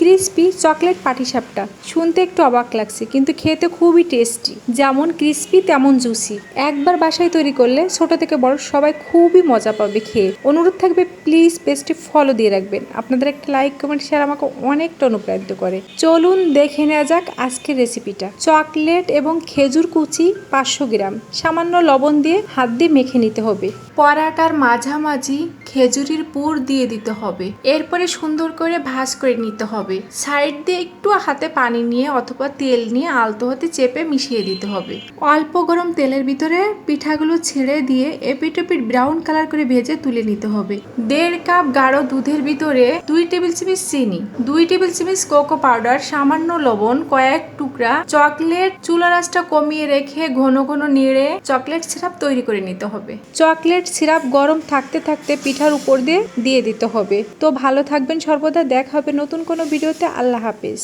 Crispy chocolate পাটিসাপটা শুনতে একটু অবাক লাগছে, কিন্তু খেতে খুবই টেস্টি। যেমন ক্রিস্পি তেমন জুসি। একবার বাসায় তৈরি করলে ছোট থেকে বড় সবাই খুবই মজা পাবে খেয়ে। অনুরোধ থাকবে প্লিজ পেজটি ফলো দিয়ে রাখবেন। আপনাদের একটা লাইক কমেন্ট শেয়ার আমাকে অনেকটা অনুপ্রাণিত করে। চলুন দেখে নেওয়া যাক আজকের রেসিপিটা। চকলেট এবং খেজুর কুচি 500 গ্রাম, সামান্য লবণ দিয়ে হাত দিয়ে মেখে নিতে হবে। পরাটার মাঝামাঝি খেজুরির পুর দিয়ে দিতে হবে। এরপরে সুন্দর করে ভাঁজ করে নিতে হবে। সাইড দিয়ে একটু হাতে পানি নিয়ে অথবা তেল নিয়ে আলতো হাতে চেপে মিশিয়ে দিতে হবে। অল্প গরম তেলের ভিতরে পিঠাগুলো ছেড়ে দিয়ে এপিট ওপিট ব্রাউন কালার করে ভেজে তুলে নিতে হবে। 1.5 কাপ গাঢ় দুধের ভিতরে 2 টেবিল চামচ চিনি, 2 টেবিল চামচ কোকো পাউডার, সামান্য লবণ, কয়েক টুকরা চকলেট, চুলার আঁচটা কমিয়ে রেখে ঘন ঘন নেড়ে চকলেট সিরাপ তৈরি করে নিতে হবে। চকলেট সিরাপ গরম থাকতে থাকতে পিঠার উপর দিয়ে দিতে হবে। তো ভালো থাকবেন সর্বদা। দেখা হবে নতুন কোনো ভিডিওতে। আল্লাহ হাফেজ।